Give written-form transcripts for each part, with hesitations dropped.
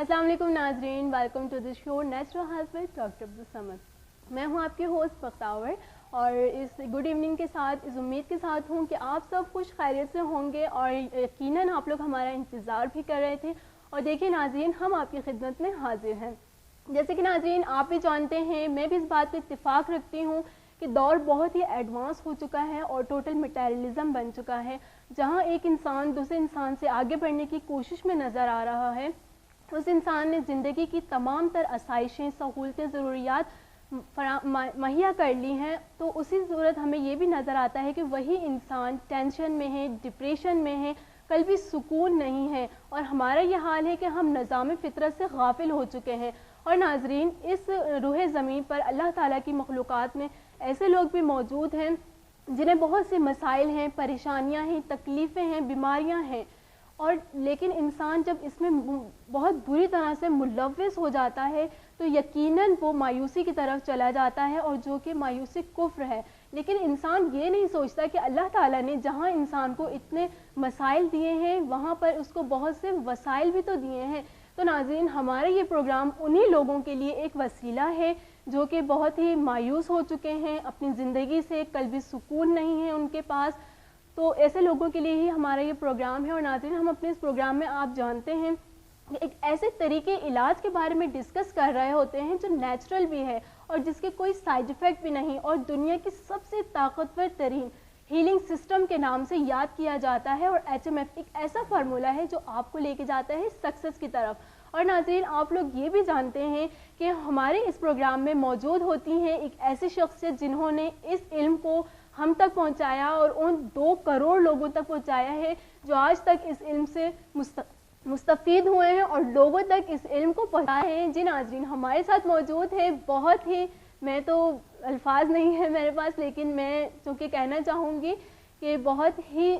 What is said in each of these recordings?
السلام علیکم ناظرین، welcome to the show natural health with doctor Abdussamad. میں ہوں آپ کی ہوسٹ بختاور، اور اس گڈ ایوننگ کے ساتھ اس امید کے ساتھ ہوں کہ آپ سب خوش خیریت سے ہوں گے، اور یقیناً آپ لوگ ہمارا انتظار بھی کر رہے تھے۔ اور دیکھیں ناظرین، ہم آپ کی خدمت میں حاضر ہیں۔ جیسے کہ ناظرین آپ بھی جانتے ہیں، میں بھی اس بات پہ اتفاق رکھتی ہوں کہ دور بہت ہی ایڈوانس ہو چکا ہے اور ٹوٹل مٹیریلزم بن چکا ہے، جہاں ایک انسان دوسرے انسان سے آگے بڑھنے کی کوشش میں نظر آ رہا ہے۔ اس انسان نے زندگی کی تمام تر آسائشیں، سہولتیں، ضروریات مہیا کر لی ہیں، تو اسی صورت ہمیں یہ بھی نظر آتا ہے کہ وہی انسان ٹینشن میں ہے، ڈپریشن میں ہے، قلبی سکون نہیں ہے، اور ہمارا یہ حال ہے کہ ہم نظام فطرت سے غافل ہو چکے ہیں۔ اور ناظرین، اس روح زمین پر اللہ تعالیٰ کی مخلوقات میں ایسے لوگ بھی موجود ہیں جنہیں بہت سے مسائل ہیں، پریشانیاں ہیں، تکلیفیں ہیں، بیماریاں ہیں، اور لیکن انسان جب اس میں بہت بری طرح سے ملوث ہو جاتا ہے تو یقیناً وہ مایوسی کی طرف چلا جاتا ہے، اور جو کہ مایوسی کفر ہے۔ لیکن انسان یہ نہیں سوچتا کہ اللہ تعالیٰ نے جہاں انسان کو اتنے مسائل دیے ہیں وہاں پر اس کو بہت سے وسائل بھی تو دیے ہیں۔ تو ناظرین، ہمارا یہ پروگرام انہی لوگوں کے لیے ایک وسیلہ ہے جو کہ بہت ہی مایوس ہو چکے ہیں، اپنی زندگی سے قلبی سکون نہیں ہے ان کے پاس، تو ایسے لوگوں کے لیے ہی ہمارا یہ پروگرام ہے۔ اور ناظرین، ہم اپنے اس پروگرام میں آپ جانتے ہیں کہ ایک ایسے طریقے علاج کے بارے میں ڈسکس کر رہے ہوتے ہیں جو نیچرل بھی ہے اور جس کے کوئی سائیڈ ایفیکٹ بھی نہیں، اور دنیا کی سب سے طاقتور ترین ہیلنگ سسٹم کے نام سے یاد کیا جاتا ہے، اور HMF ایک ایسا فارمولہ ہے جو آپ کو لے کے جاتا ہے سکسیس کی طرف۔ اور ناظرین، آپ لوگ یہ بھی جانتے ہیں کہ ہمارے اس پروگرام میں موجود ہوتی ہیں ایک ایسی شخصیت جنہوں نے اس علم کو ہم تک پہنچایا اور ان 2 کروڑ لوگوں تک پہنچایا ہے جو آج تک اس علم سے مستفید ہوئے ہیں اور لوگوں تک اس علم کو پہنچائے ہیں۔ جی ناظرین، ہمارے ساتھ موجود ہے بہت ہی، میں تو الفاظ نہیں ہے میرے پاس، لیکن میں چونکہ کہنا چاہوں گی کہ بہت ہی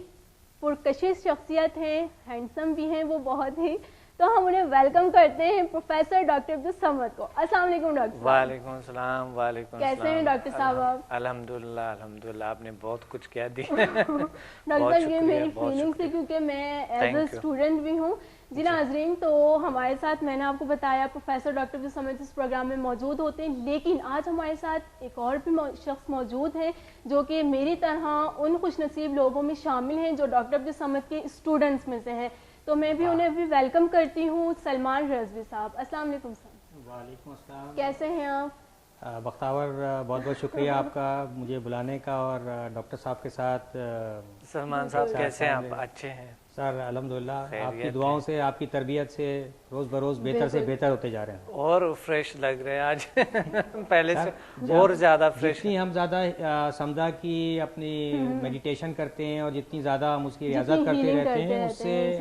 پرکشش شخصیت ہیں، ہینڈسم بھی ہیں وہ بہت ہی، تو ہم انہیں ویلکم کرتے ہیں پروفیسر ڈاکٹر عبدالصمد کو۔ السلام علیکم ڈاکٹر صاحب۔ وعلیکم السلام۔ وعلیکم السلام۔ کیسے ہیں ڈاکٹر صاحب آپ؟ الحمدللہ الحمدللہ، آپ نے بہت کچھ کہہ دیا۔ ڈاکٹر صاحب، یہ میری فیلنگس ہے کیونکہ میں ایز اے اسٹوڈنٹ بھی ہوں۔ جی ناظرین، تو ہمارے ساتھ میں نے آپ کو بتایا پروفیسر ڈاکٹر عبدالصمد اس پروگرام میں موجود ہوتے ہیں، لیکن آج ہمارے ساتھ ایک اور بھی شخص موجود ہے جو کہ میری طرح ان خوش نصیب لوگوں میں شامل ہیں جو ڈاکٹر عبدالصمد کے اسٹوڈنٹس میں سے ہیں، تو میں بھی انہیں بھی ویلکم کرتی ہوں۔ سلمان رضوی صاحب، السلام علیکم صاحب۔ وعلیکم السلام۔ کیسے ہیں آپ؟ بختاور، بہت بہت شکریہ آپ کا مجھے بلانے کا، اور ڈاکٹر صاحب کے ساتھ۔ سلمان صاحب کیسے ہیں آپ؟ اچھے ہیں سر؟ الحمدللہ، آپ کی دعاؤں سے، آپ کی تربیت سے روز بروز بہتر سے بہتر ہوتے جا رہے ہیں، اور فریش لگ رہے ہیں آج پہلے سے اور زیادہ فریش۔ جتنی ہم زیادہ سمدھا کی اپنی میڈیٹیشن کرتے ہیں اور جتنی زیادہ ہم اس کی ریاضت کرتے رہتے ہیں، اس سے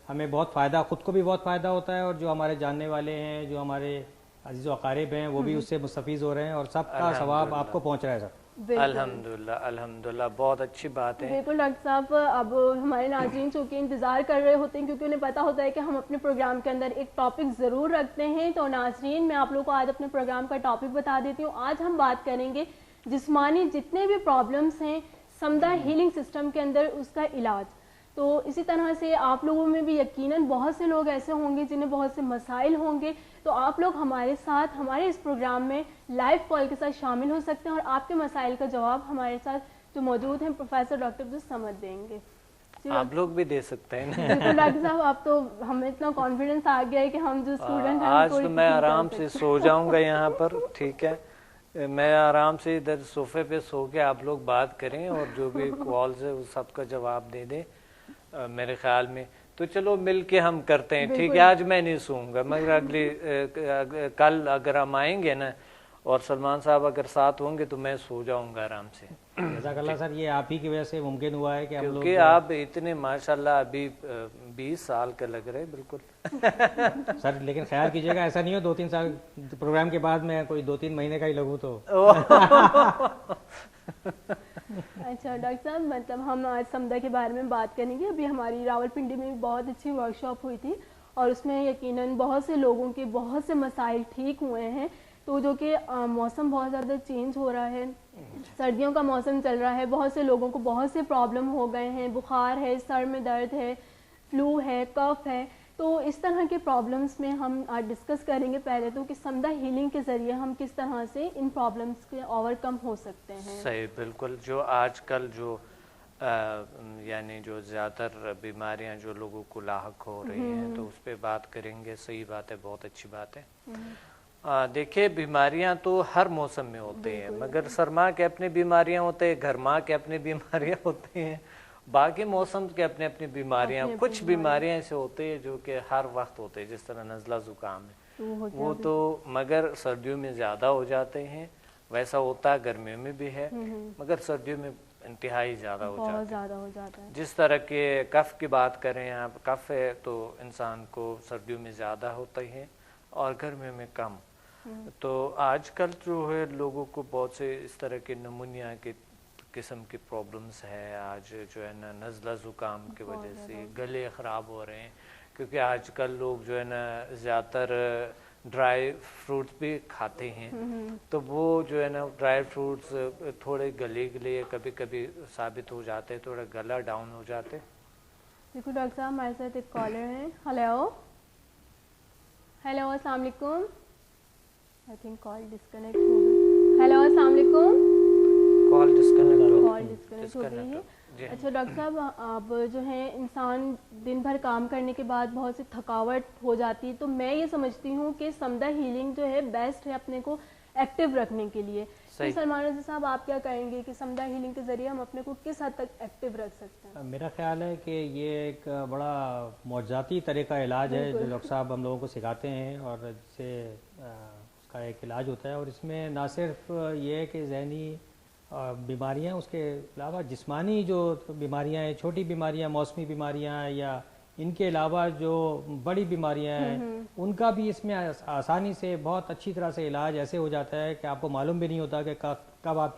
ہمیں بہت فائدہ، خود کو بھی بہت فائدہ ہوتا ہے، اور جو ہمارے جاننے والے ہیں، جو ہمارے عزیز و اقارب ہیں، وہ بھی اس سے مستفید ہو رہے ہیں، اور سب کا ثواب آپ کو پہنچ رہا ہے سر۔ الحمدللہ الحمدللہ، بہت اچھی بات ہے۔ بالکل ڈاکٹر صاحب، اب ہمارے ناظرین چونکہ انتظار کر رہے ہوتے ہیں کیونکہ انہیں پتا ہوتا ہے کہ ہم اپنے پروگرام کے اندر ایک ٹاپک ضرور رکھتے ہیں، تو ناظرین میں آپ لوگوں کو آج اپنے پروگرام کا ٹاپک بتا دیتی ہوں۔ آج ہم بات کریں گے جسمانی جتنے بھی پرابلمس ہیں سمدھا ہیلنگ سسٹم کے اندر اس کا علاج۔ تو اسی طرح سے آپ لوگوں میں بھی یقیناً بہت سے لوگ ایسے ہوں گے جنہیں بہت سے مسائل ہوں گے، تو آپ لوگ ہمارے ساتھ ہمارے اس پروگرام میں لائیو کال کے ساتھ شامل ہو سکتے ہیں، اور آپ کے مسائل کا جواب ہمارے ساتھ جو موجود ہیں پروفیسر ڈاکٹر عبدالصمد دیں گے۔ آپ لوگ بھی دے سکتے ہیں بالکل ڈاکٹر صاحب، آپ تو ہمیں اتنا کانفیڈنس آ گیا ہے کہ ہم جو اسٹوڈنٹ ہیں آج تو میں آرام سے سو جاؤں گا یہاں پر، ٹھیک ہے، میں آرام سے ادھر صوفے پہ سو کے آپ لوگ بات کریں اور جو بھی کالز ہے اس سب کا جواب دے دیں میرے خیال میں۔ تو چلو مل کے ہم کرتے ہیں، ٹھیک ہے۔ آج میں نہیں سوؤں گا، مگر اگلی کل اگر ہم آئیں گے نا اور سلمان صاحب اگر ساتھ ہوں گے تو میں سو جاؤں گا آرام سے۔ جزاک اللہ سر، یہ آپ ہی کی وجہ سے ممکن ہوا ہے کہ ہم لوگ، کیونکہ آپ اتنے ماشاءاللہ ابھی 20 سال کے لگ رہے بالکل سر، لیکن خیال کیجیے گا ایسا نہیں ہو 2-3 سال پروگرام کے بعد میں کوئی 2-3 مہینے کا ہی لگوں تو۔ اچھا ڈاکٹر صاحب، مطلب ہم آج سمدھا کے بارے میں بات کریں گے۔ ابھی ہماری راولپنڈی میں بہت اچھی ورک شاپ ہوئی تھی اور اس میں یقیناً بہت سے لوگوں کے بہت سے مسائل ٹھیک ہوئے ہیں، تو جو کہ موسم بہت زیادہ چینج ہو رہا ہے، سردیوں کا موسم چل رہا ہے، بہت سے لوگوں کو بہت سے پرابلم ہو گئے ہیں، بخار ہے، سر میں درد ہے، فلو ہے، کف ہے، تو اس طرح کے پرابلمس میں ہم آج ڈسکس کریں گے پہلے تو کہ سمدہ ہیلنگ کے ذریعے ہم کس طرح سے ان پرابلمس کے اوور کم ہو سکتے ہیں. صحیح, بالکل. جو آج کل جو یعنی جو زیادہ تر بیماریاں جو لوگوں کو لاحق ہو رہی ہیں تو اس پہ بات کریں گے. صحیح بات ہے, بہت اچھی بات ہے. دیکھیے بیماریاں تو ہر موسم میں ہوتے ہیں, مگر سرما کے اپنی بیماریاں ہوتے ہیں, گرما کے اپنی بیماریاں ہوتی ہیں, باقی موسم کے اپنے اپنی بیماریاں. کچھ بیماریاں ایسے ہوتے ہیں جو کہ ہر وقت ہوتے ہیں, جس طرح نزلہ زکام ہے وہ تو مگر سردیوں میں زیادہ ہو جاتے ہیں. ویسا ہوتا ہے گرمیوں میں بھی ہے, مگر سردیوں میں انتہائی زیادہ ہو جاتا ہے. جس طرح کے کف کی بات کریں آپ, کف ہے تو انسان کو سردیوں میں زیادہ ہوتا ہی ہے اور گرمیوں میں کم. تو آج کل جو ہے لوگوں کو بہت سے اس طرح کے نمونیا کے قسم کی پرابلمس ہے. آج جو ہے نا نزلہ زکام کی وجہ سے گلے خراب ہو رہے ہیں, کیونکہ آج کل لوگ جو ہے نا زیادہ تر ڈرائی فروٹس بھی کھاتے ہیں, تو وہ جو ہے نا ڈرائی فروٹس تھوڑے گلے کے لیے کبھی کبھی ثابت ہو جاتے, تھوڑا گلا ڈاؤن ہو جاتے. دیکھو ڈاکٹر صاحب ہمارے ساتھ ایک کالر ہیں. ہیلو السلام علیکم. آئی تھنک کال ڈسکنیکٹ ہو گئی. ہیلو السلام علیکم. کال ڈسکنیکٹ ہو گئی ہے. اچھا ڈاکٹر صاحب, اب جو ہے انسان دن بھر کام کرنے کے بعد بہت سی تھکاوٹ ہو جاتی ہے, تو میں یہ سمجھتی ہوں کہ سمدہ ہیلنگ جو ہے بیسٹ ہے اپنے کو ایکٹیو رکھنے کے لیے. تو سلمان رضا صاحب آپ کیا کہیں گے کہ سمدہ ہیلنگ کے ذریعے ہم اپنے کو کس حد تک ایکٹیو رکھ سکتے ہیں؟ میرا خیال ہے کہ یہ ایک بڑا معجزاتی طریقہ علاج ہے جو ڈاکٹر صاحب ہم لوگوں کو سکھاتے ہیں, اور جس سے اس کا ایک علاج ہوتا ہے. اور اس میں نہ صرف یہ ہے کہ ذہنی بیماریاں, اس کے علاوہ جسمانی جو بیماریاں ہیں, چھوٹی بیماریاں, موسمی بیماریاں, یا ان کے علاوہ جو بڑی بیماریاں ہیں ان کا بھی اس میں آسانی سے بہت اچھی طرح سے علاج ایسے ہو جاتا ہے کہ آپ کو معلوم بھی نہیں ہوتا کہ کب آپ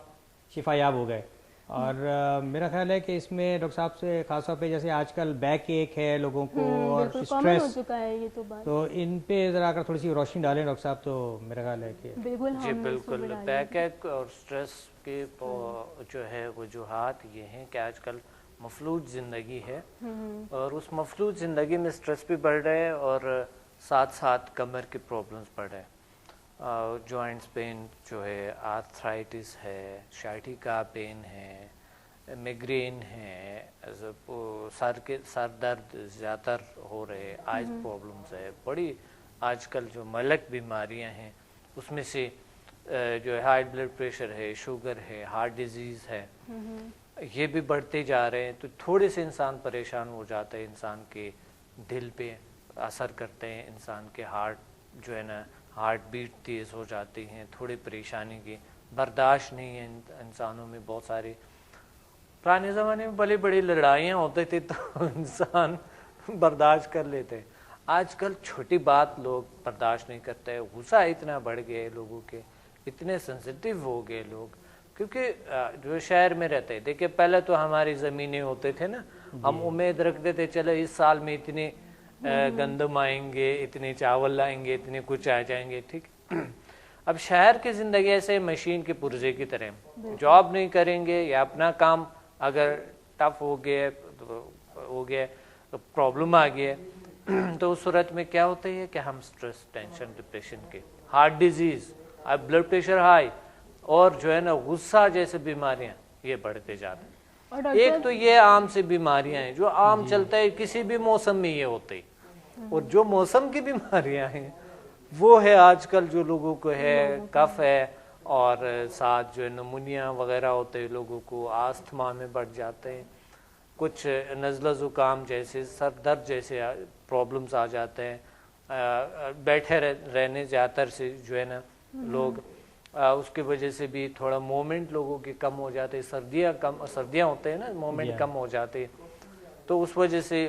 شفا یاب ہو گئے. اور میرا خیال ہے کہ اس میں ڈاکٹر صاحب سے خاص طور پہ جیسے آج کل بیک ایک ہے لوگوں کو اور اسٹریس, تو ان پہ ذرا اگر تھوڑی سی روشنی ڈالیں ڈاکٹر صاحب تو میرا خیال ہے کہ جی بالکل. بیک ایک اور اسٹریس کے جو ہے وجوہات یہ ہیں کہ آج کل مفلوج زندگی ہے, اور اس مفلوج زندگی میں اسٹریس بھی بڑھ رہا ہے اور ساتھ ساتھ کمر کی پرابلمس بڑھ رہے ہیں. جوائنٹس پین جو ہے, آرتھرائٹس ہے, شائٹیکا پین ہے, میگرین ہے, سر درد زیادہ تر ہو رہے, آئز پرابلمس ہے, بڑی آج کل جو ملک بیماریاں ہیں اس میں سے جو ہے ہائی بلڈ پریشر ہے, شوگر ہے, ہارٹ ڈیزیز ہے, یہ بھی بڑھتے جا رہے ہیں. تو تھوڑے سے انسان پریشان ہو جاتا ہے, انسان کے دل پہ اثر کرتے ہیں, انسان کے ہارٹ جو ہے نا ہارٹ بیٹ تیز ہو جاتی ہیں, تھوڑی پریشانی کی برداشت نہیں ہے انسانوں میں. بہت ساری پرانے زمانے میں بڑی بڑی لڑائیاں ہوتی تھی تو انسان برداشت کر لیتے, آج کل چھوٹی بات لوگ برداشت نہیں کرتے. غصہ اتنا بڑھ گیا لوگوں کے, اتنے سینسیٹیو ہو گئے لوگ, کیونکہ جو شہر میں رہتے ہیں. دیکھیں پہلے تو ہماری زمینیں ہوتے تھے نا, ہم امید رکھتے تھے چلو اس سال میں اتنے گندم آئیں گے, اتنے چاول لائیں گے, اتنے کچھ آ جائیں گے, ٹھیک. اب شہر کی زندگی ایسے مشین کے پرزے کی طرح, جاب نہیں کریں گے یا اپنا کام اگر ٹف ہو گیا پرابلم آ گیا, تو اس صورت میں کیا ہوتا ہے کہ ہم سٹریس, ٹینشن, ڈپریشن کے, ہارٹ ڈیزیز, اب بلڈ پریشر ہائی, اور جو ہے نا غصہ جیسے بیماریاں یہ بڑھتے جاتے ہیں. ایک تو یہ عام سی بیماریاں ہیں جو عام چلتا ہے, کسی بھی موسم میں یہ ہوتے ہیں. اور جو موسم کی بیماریاں ہیں وہ ہے آج کل جو لوگوں کو ہے کف ہے, اور ساتھ جو ہے نمونیا وغیرہ ہوتے ہیں لوگوں کو, آستھما میں بڑھ جاتے ہیں, کچھ نزلہ زکام جیسے, سر درد جیسے پرابلمس آ جاتے ہیں. بیٹھے رہنے زیادہ تر سے جو ہے نا لوگ, اس کی وجہ سے بھی تھوڑا مومنٹ لوگوں کی کم ہو جاتے, سردیاں ہوتے ہیں نا, مومنٹ کم ہو جاتے, تو اس وجہ سے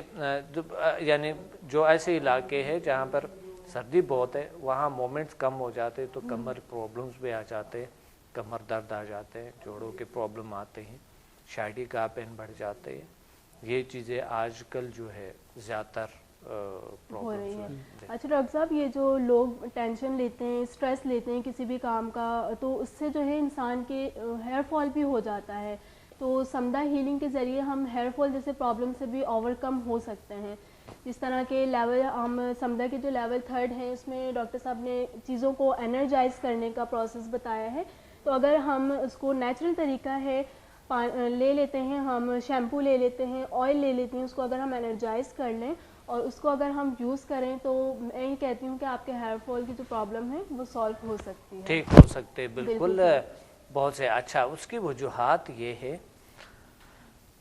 یعنی جو ایسے علاقے ہیں جہاں پر سردی بہت ہے وہاں مومنٹس کم ہو جاتے, تو کمر پرابلمس بھی آ جاتے, کمر درد آ جاتے ہیں, جوڑوں کے پرابلم آتے ہیں, شائٹیکا پین بڑھ جاتے ہیں. یہ چیزیں آج کل جو ہے زیادہ تر ہو رہی ہیں. اچھا ڈاکٹر صاحب, یہ جو لوگ ٹینشن لیتے ہیں, اسٹریس لیتے ہیں کسی بھی کام کا, تو اس سے جو ہے انسان کے ہیئر فال بھی ہو جاتا ہے. تو سمدہ ہیلنگ کے ذریعے ہم ہیئر فال جیسے پرابلم سے بھی اوور کم ہو سکتے ہیں. جس طرح کے لیول ہم سمدہ کے جو لیول 3 ہیں اس میں ڈاکٹر صاحب نے چیزوں کو انرجائز کرنے کا پروسیس بتایا ہے. تو اگر ہم اس کو نیچرل طریقہ ہے لے لیتے ہیں, ہم شیمپو لے لیتے ہیں, آئل لے لیتے ہیں, اس کو اگر ہم انرجائز کر لیں اور اس کو اگر ہم یوز کریں تو میں یہ کہتی ہوں کہ آپ کے ہیئر فال کی جو پرابلم ہے وہ سالو ہو سکتی ہے, ٹھیک ہو سکتے. بالکل بہت سے. اچھا, اس کی وجوہات یہ ہے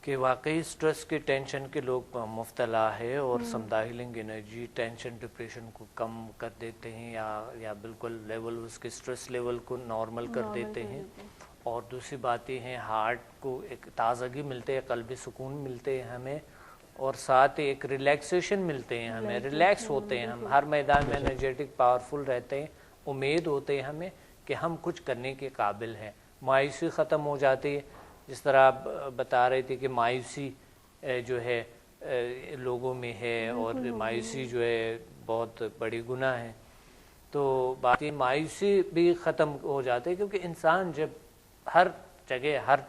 کہ واقعی سٹریس کی ٹینشن کے لوگ مبتلا ہے اور سمدہ ہیلنگ انرجی ٹینشن ڈپریشن کو کم کر دیتے ہیں یا بالکل لیول اس کے سٹریس لیول کو نارمل کر دیتے ہیں. اور دوسری بات یہ ہے ہارٹ کو ایک تازگی ملتے ہے, قلبی سکون ملتے ہیں ہمیں, اور ساتھ ایک ریلیکسیشن ملتے ہیں ہمیں, ریلیکس ہوتے ہیں ہم, ہر میدان میں انرجیٹک پاورفل رہتے ہیں, امید ہوتے ہیں ہمیں کہ ہم کچھ کرنے کے قابل ہیں, مایوسی ختم ہو جاتی ہے. جس طرح آپ بتا رہے تھے کہ مایوسی جو ہے لوگوں میں ہے اور مایوسی جو ہے بہت بڑی گناہ ہے. تو بات یہ مایوسی بھی ختم ہو جاتی ہے کیونکہ انسان جب ہر جگہ ہر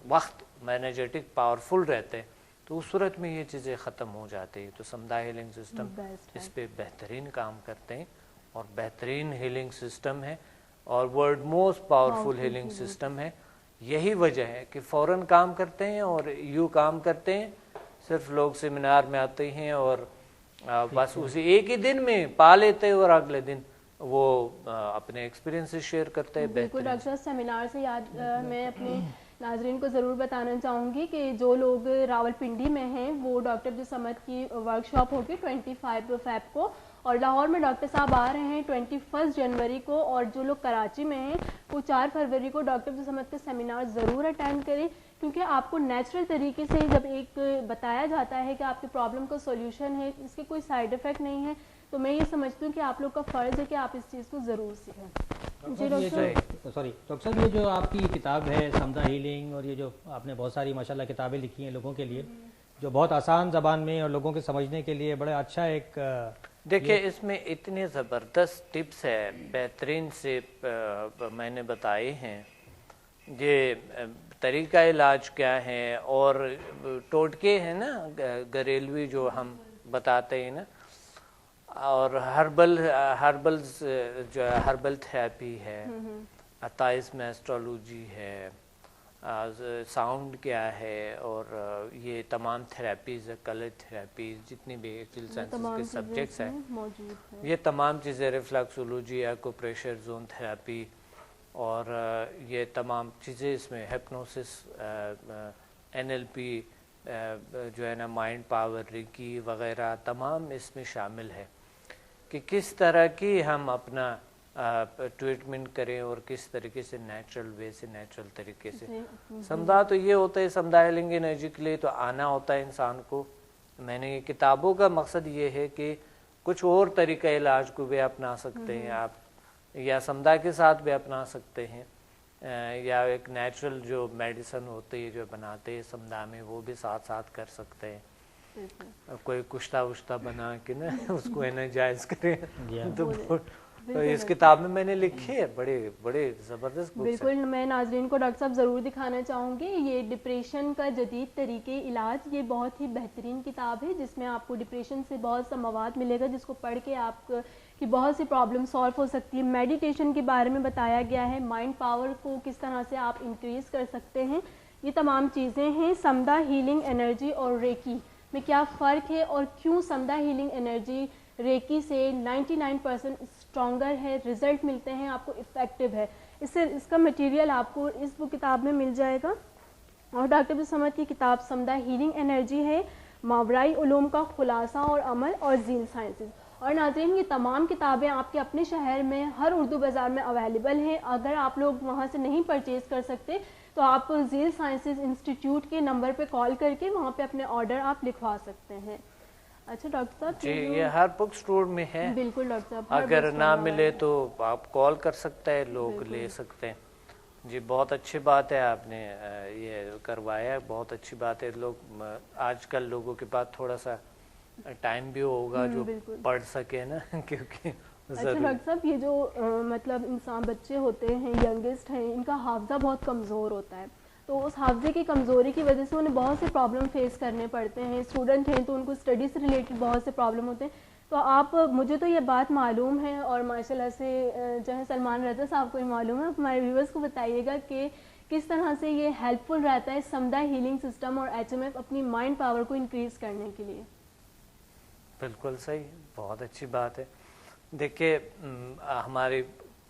وقت انرجیٹک پاورفل رہتے ہیں تو اس صورت میں یہ چیزیں ختم ہو جاتی ہیں. تو سمدہ ہیلنگ سسٹم اس پہ بہترین کام کرتے ہیں اور بہترین ہیلنگ سسٹم ہے اور world most powerful healing system ہے. یہی وجہ ہے کہ فوراً کام کرتے ہیں اور یوں کام کرتے ہیں, صرف لوگ سیمینار میں آتے ہیں اور بس اسی ایک ہی دن میں پا لیتے اور اگلے دن وہ اپنے ایکسپیرینس شیئر کرتے ہیں. بالکل ڈاکٹر صاحب, سیمینار سے یاد میں اپنے ناظرین کو ضرور بتانا چاہوں گی کہ جو لوگ راولپنڈی میں ہیں وہ ڈاکٹر عبدالصمد کی ورکشاپ ہوگی 25 فیب کو, اور لاہور میں ڈاکٹر صاحب آ رہے ہیں 21 جنوری کو, اور جو لوگ کراچی میں ہیں وہ 4 فروری کو ڈاکٹر عبدالصمد کا سیمینار ضرور اٹینڈ کریں, کیونکہ آپ کو نیچرل طریقے سے جب ایک بتایا جاتا ہے کہ آپ کی پرابلم کا سولوشن ہے, اس کے کوئی سائیڈ افیکٹ نہیں ہے, تو میں یہ سمجھتی ہوں کہ آپ لوگ کا فرض ہے کہ آپ اس چیز کو ضرور سیکھیں. جی ڈاکٹر صاحب, یہ جو آپ کی کتاب ہے سمدہ ہیلنگ, اور یہ جو آپ نے بہت ساری ماشاءاللہ کتابیں لکھی ہیں لوگوں کے لیے جو بہت آسان زبان میں اور لوگوں کے سمجھنے کے لیے بڑا اچھا ایک, دیکھیں اس میں اتنے زبردست ٹپس ہے, بہترین سے میں نے بتائے ہیں, یہ طریقہ علاج کیا ہے اور ٹوٹکے ہیں نا گھریلوی جو ہم بتاتے ہیں نا, اور ہربلز جو ہے ہربل تھراپی ہے, عطائز میں ایسٹرولوجی ہے, ساؤنڈ کیا ہے, اور یہ تمام تھراپیز, کلر تھراپیز, جتنی بھی ایکچوئل سائنسز کے سبجیکٹس ہیں یہ تمام چیزیں, ریفلیکسولوجی, ایکوپریشر زون تھراپی, اور یہ تمام چیزیں اس میں ہپنوسس, NLP جو ہے نا مائنڈ پاور, ریکی وغیرہ تمام اس میں شامل ہے کہ کس طرح کی ہم اپنا ٹریٹمنٹ کریں اور کس طریقے سے نیچرل وے سے, نیچرل طریقے سے. سمدھا تو یہ ہوتا ہے, سمدھا ہیلنگ انرجی کے لیے تو آنا ہوتا ہے انسان کو. میں نے کتابوں کا مقصد یہ ہے کہ کچھ اور طریقہ علاج کو بھی اپنا سکتے ہیں آپ, یا سمدھا کے ساتھ بھی اپنا سکتے ہیں, یا ایک نیچرل جو میڈیسن ہوتی ہے جو بناتے ہیں سمدھا میں وہ بھی ساتھ ساتھ کر سکتے ہیں. کوئی کشتہ وشتہ بنا کے نا اس کو انرجائز کرے, تو اس کتاب میں نے لکھی ہے, بڑے زبردست. بالکل, میں ناظرین کو ڈاکٹر صاحب ضرور دکھانا چاہوں گی یہ ڈپریشن کا جدید طریقے علاج, یہ بہت ہی بہترین کتاب ہے جس میں آپ کو ڈپریشن سے بہت سا مواد ملے گا جس کو پڑھ کے آپ کی بہت سی پرابلم سالو ہو سکتی ہے. میڈیٹیشن کے بارے میں بتایا گیا ہے, مائنڈ پاور کو کس طرح سے آپ انکریز کر سکتے ہیں, یہ تمام چیزیں ہیں. سمدھا ہیلنگ انرجی اور ریکی میں کیا فرق ہے اور کیوں سمدھا ہیلنگ انرجی ریکی سے 99% اسٹرانگر ہے, رزلٹ ملتے ہیں آپ کو, افیکٹو ہے. اس کا مٹیریل آپ کو اس کتاب میں مل جائے گا. اور ڈاکٹر عبدالصمد کی کتاب سمدھا ہیلنگ انرجی ہے, ماورائی علوم کا خلاصہ اور عمل اور ذیل سائنسز. اور ناظرین یہ تمام کتابیں آپ کے اپنے شہر میں ہر اردو بازار میں اویلیبل ہیں. اگر آپ لوگ وہاں سے نہیں پرچیز کر سکتے تو آپ ذیل سائنسز انسٹیٹیوٹ کے نمبر پہ کال کر کے وہاں پہ اپنے آرڈر آپ لکھوا سکتے ہیں. اچھا ڈاکٹر صاحب, جی یہ ہر بک اسٹور میں ہے. بالکل ڈاکٹر صاحب, اگر نہ ملے تو آپ کال کر سکتے ہیں, لوگ لے سکتے ہیں. جی بہت اچھی بات ہے آپ نے یہ کروایا, بہت اچھی بات ہے. لوگ آج کل لوگوں کے پاس تھوڑا سا ٹائم بھی ہوگا جو پڑھ سکے نا, کیونکہ اچھا ڈاکٹر صاحب, یہ جو مطلب انسان بچے ہوتے ہیں, ینگسٹ ہیں, ان کا حافظہ بہت کمزور ہوتا ہے. تو اس حافظے کی کمزوری کی وجہ سے انہیں بہت سے پرابلم فیس کرنے پڑتے ہیں. اسٹوڈنٹ ہیں تو ان کو اسٹڈی سے ریلیٹڈ بہت سے پرابلم ہوتے ہیں. تو آپ, مجھے تو یہ بات معلوم ہے اور ماشاء اللہ سے جو ہے سلمان رضا صاحب کو یہ معلوم ہے, ہمارے ویورز کو بتائیے گا کہ کس طرح سے یہ ہیلپ فل رہتا ہے سمدھا ہیلنگ سسٹم اور HMF اپنی مائنڈ پاور کو انکریز کرنے کے لیے. بالکل صحیح, بہت اچھی بات ہے. دیکھیے ہمارے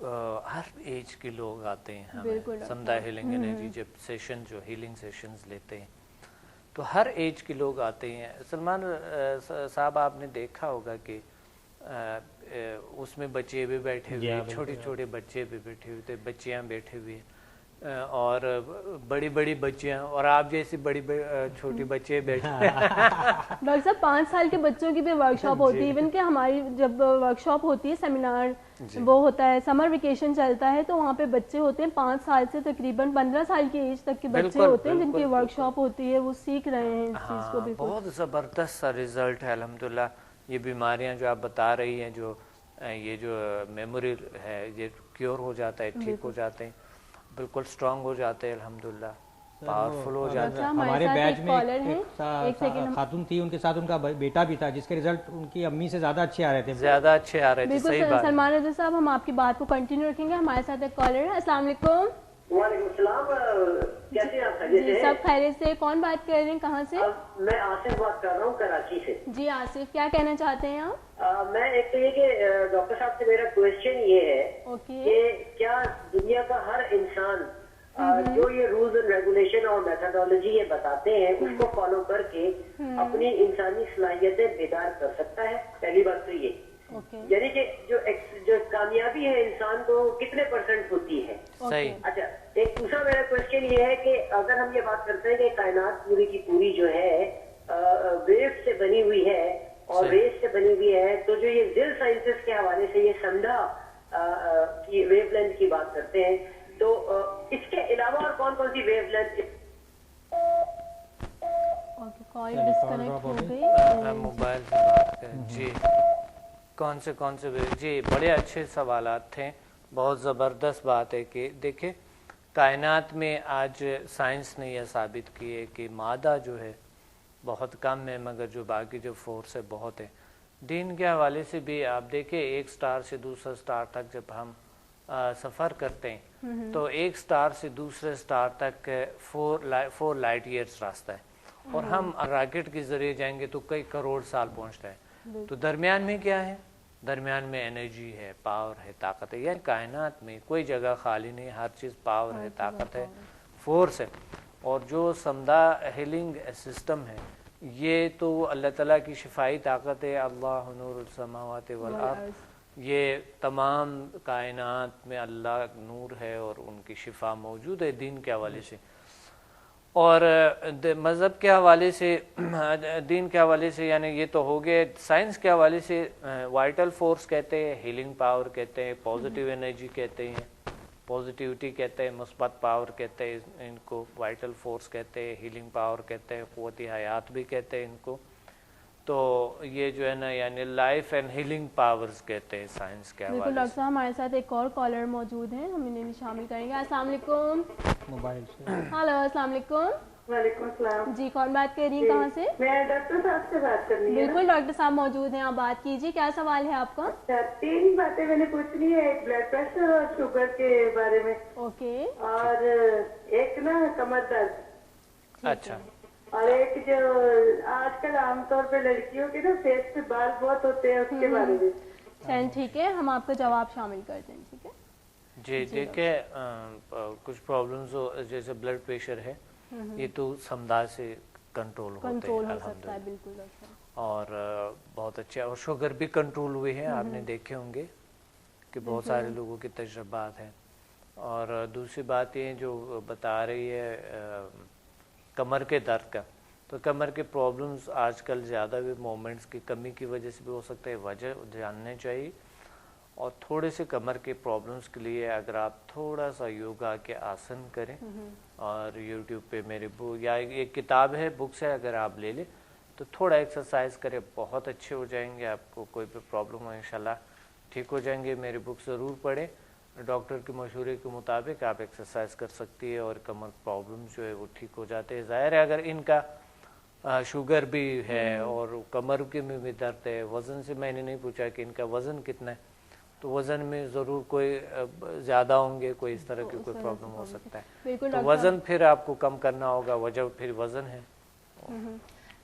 ہر ایج کے لوگ آتے ہیں ہمیں سمدھا ہیلنگ انرجی جب سیشن جو ہیلنگ سیشنز لیتے ہیں تو ہر ایج کے لوگ آتے ہیں. سلمان صاحب آپ نے دیکھا ہوگا کہ اس میں بچے بھی بیٹھے ہوئے, چھوٹے چھوٹے بچے بھی بیٹھے ہوئے تھے, بچیاں بیٹھے ہوئے اور بڑی بڑی بچیاں اور آپ جیسی بڑی چھوٹی بچے بیٹھے. ڈاکٹر صاحب 5 سال کے بچوں کی بھی ورک شاپ ہوتی ہے. ایون کہ ہماری جب ورک شاپ ہوتی ہے, سیمینار وہ ہوتا ہے, سمر ویکیشن چلتا ہے, تو وہاں پہ بچے ہوتے ہیں 5 سال سے تقریباً 15 سال کی ایج تک کے بچے ہوتے ہیں جن کی ورک شاپ ہوتی ہے, وہ سیکھ رہے ہیں اس چیز کو. بہت زبردست سا رزلٹ ہے الحمدللہ. یہ بیماریاں جو آپ بتا رہی ہیں, جو یہ جو میموری ہے یہ کیور ہو جاتا ہے, ٹھیک ہو جاتے ہیں, بالکل اسٹرانگ ہو جاتے ہیں الحمدللہ, پاورفل ہو جاتا ہے. ہمارے بیچ میں ایک خاتون تھی, ان کے ساتھ ان کا بیٹا بھی تھا جس کے رزلٹ ان کی امی سے زیادہ اچھے آ رہے تھے. زیادہ اچھے آ رہے تھے. صحیح بات. سلمان رضا صاحب ہم آپ کی بات کو کنٹینیو رکھیں گے. ہمارے ساتھ ایک کالر ہے. السلام علیکم. وعلیکم السلام, کیسے ہیں آپ؟ جی سب خیریت سے. کون بات کر رہے ہیں, کہاں سے؟ میں آصف بات کر رہا ہوں کراچی سے. جی آصف, کیا کہنا چاہتے ہیں آپ؟ میں ایک تو یہ کہ ڈاکٹر صاحب سے میرا کوشچن یہ ہے کہ کیا دنیا کا ہر انسان جو یہ رولز اینڈ ریگولیشن اور میتھڈالوجی یہ بتاتے ہیں اس کو فالو کر کے اپنی انسانی صلاحیتیں بیدار کر سکتا ہے؟ پہلی بات تو یہ, یعنی کہ جو کامیابی ہے انسان کو کتنے % ہوتی ہے؟ اچھا, ایک دوسرا میرا کوشچن یہ ہے کہ اگر ہم یہ بات کرتے ہیں کہ کائنات پوری کی پوری جو ہے ویو سے بنی ہوئی ہے اور ریز سے بنی ہوئی ہے, تو جو یہ ذیل سائنسز کے حوالے سے یہ سمدھا کی ویو لینتھ کی بات کرتے ہیں, تو اس کے علاوہ اور کون کون سی ویو لینتھ؟ موبائل سے بات کریں. جی کون سے جی بڑے اچھے سوالات تھے. بہت زبردست بات ہے کہ دیکھیں کائنات میں آج سائنس نے یہ ثابت کی ہے کہ مادہ جو ہے بہت کم ہے, مگر جو باقی جو فورس ہے بہت ہے. دین کے حوالے سے بھی آپ دیکھیں, ایک سٹار سے دوسرے سٹار تک جب ہم سفر کرتے ہیں تو ایک سٹار سے دوسرے سٹار تک 4 لائٹ ایئرس راستہ ہے, اور ہم راکٹ کے ذریعے جائیں گے تو کئی کروڑ سال پہنچتا ہے. تو درمیان میں کیا ہے؟ درمیان میں انرجی ہے, پاور ہے, طاقت ہے. یعنی کائنات میں کوئی جگہ خالی نہیں, ہر چیز پاور ہے, طاقت ہے, فورس ہے. اور جو سمدھا ہیلنگ سسٹم ہے یہ تو اللہ تعالیٰ کی شفائی طاقت ہے. اللہ نور السماوات والارض, یہ تمام کائنات میں اللہ نور ہے اور ان کی شفا موجود ہے دین کے حوالے سے. اور مذہب کے حوالے سے, دین کے حوالے سے, یعنی یہ تو ہو گئے. سائنس کے حوالے سے وائٹل فورس کہتے ہیں, ہیلنگ پاور کہتے ہیں, پازیٹیو انرجی کہتے ہیں, پازیٹیوٹی کہتے ہیں, مثبت پاور کہتے ہیں ان کو, وائٹل فورس کہتے ہیں, ہیلنگ پاور کہتے ہیں, قوت حیات بھی کہتے ہیں ان کو. تو یہ جو ہے نا یعنی لائف اینڈ ہیلنگ پاورز کہتے ہیں سائنس کے حوالے سے. بالکل ڈاکٹر صاحب, ہمارے ساتھ ایک اور کالر موجود ہیں, ہم انہیں بھی شامل کریں گے. السلام علیکم. موبائل سے. ہلو, السلام علیکم. وعلیکم السلام. جی کون بات کر رہی ہیں, کہاں سے؟ میں ڈاکٹر صاحب سے بات کرنی ہے. بالکل ڈاکٹر صاحب موجود ہیں, آپ بات کیجیے, کیا سوال ہے آپ کا؟ 3 باتیں میں نے پوچھنی ہے, ایک بلڈ پریشر اور شوگر کے بارے میں, اور ایک نا کمر درد. اچھا. اور ایک جو آج کل عام طور پہ لڑکیوں کے نا فیس پہ بال بہت ہوتے ہیں, اس کے بارے میں. چل ٹھیک ہے, ہم آپ کا جواب شامل کر دیں. ٹھیک ہے جی. دیکھیں کچھ پرابلمز جیسے بلڈ پریشر ہے یہ تو سمدھا سے کنٹرول ہوتے ہیں الحمدللہ, اور بہت اچھا. اور شوگر بھی کنٹرول ہوئے ہیں, آپ نے دیکھے ہوں گے کہ بہت سارے لوگوں کے تجربات ہیں. اور دوسری بات یہ جو بتا رہی ہے کمر کے درد کا, تو کمر کے پرابلمز آج کل زیادہ بھی مومنٹس کی کمی کی وجہ سے بھی ہو سکتا ہے, وجہ جاننے چاہیے. اور تھوڑے سے کمر کے پرابلمز کے لیے اگر آپ تھوڑا سا یوگا کے آسن کریں, اور یوٹیوب پہ میری بک یا ایک کتاب ہے, بکس ہے, اگر آپ لے لیں تو تھوڑا ایکسرسائز کریں, بہت اچھے ہو جائیں گے. آپ کو کوئی بھی پرابلم ہو انشاءاللہ ٹھیک ہو جائیں گے. میری بک ضرور پڑھیں. ڈاکٹر کے مشورے کے مطابق آپ ایکسرسائز کر سکتی ہے اور کمر پرابلم جو ہے وہ ٹھیک ہو جاتے ہیں. ظاہر ہے اگر ان کا شوگر بھی ہے اور کمر کے میں بھی درد ہے, وزن سے میں نے نہیں پوچھا کہ ان کا وزن کتنا ہے, تو وزن میں ضرور کوئی زیادہ ہوں گے, کوئی اس طرح کی کوئی پرابلم ہو سکتا ہے, تو وزن پھر آپ کو کم کرنا ہوگا, وجہ پھر وزن ہے.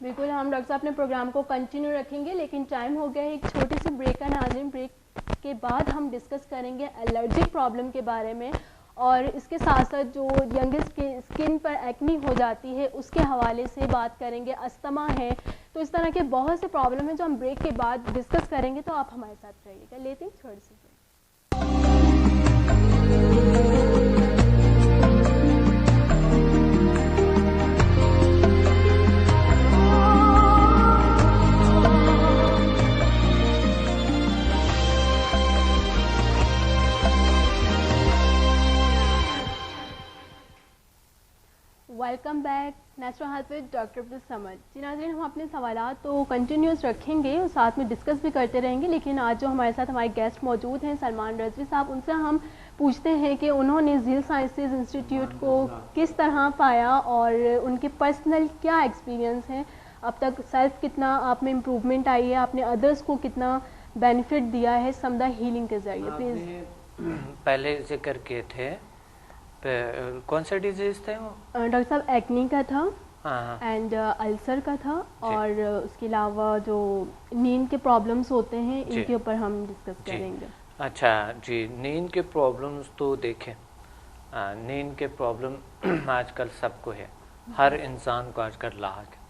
بالکل, ہم ڈاکٹر صاحب اپنے پروگرام کو کنٹینیو رکھیں گے, لیکن ٹائم ہو گیا ہے ایک چھوٹی سی بریک کا. ناظرین, بریک کے بعد ہم ڈسکس کریں گے الرجک پرابلم کے بارے میں, اور اس کے ساتھ ساتھ جو ینگسٹ اسکن پر ایکنی ہو جاتی ہے اس کے حوالے سے بات کریں گے, استما ہے, تو اس طرح کے بہت سے پرابلم ہیں جو ہم بریک کے بعد ڈسکس کریں گے. تو آپ ہمارے ساتھ رہیے گا. لیتے ہیں تھوڑی سی break. Welcome back, natural health with doctor Abdussamad. جی ناظرین, ہم اپنے سوالات تو کنٹینیوس رکھیں گے اور ساتھ میں ڈسکس بھی کرتے رہیں گے, لیکن آج جو ہمارے ساتھ ہمارے گیسٹ موجود ہیں سلمان رضوی صاحب, ان سے ہم پوچھتے ہیں کہ انہوں نے ذیل سائنسز انسٹیٹیوٹ کو کس طرح پایا اور ان کے پرسنل کیا ایکسپیرینس ہیں اب تک, سیلف کتنا آپ میں امپروومنٹ آئی ہے, آپ نے ادرس کو کتنا بینیفٹ دیا ہے سمدھا ہیلنگ کے ذریعے. پلیز. پہلے ذکر کیے تھے کون سا ڈیزیز تھے وہ ڈاکٹر صاحب؟ ایکنی کا تھا اینڈ السر کا تھا, اور اس کے علاوہ جو نیند کے پرابلمس ہوتے ہیں ان کے اوپر ہم ڈسکس کریں گے. اچھا جی, نیند کے پرابلمس تو دیکھیں, نیند کے پرابلم آج کل سب کو ہے, ہر انسان کو آج کل لاحق ہے.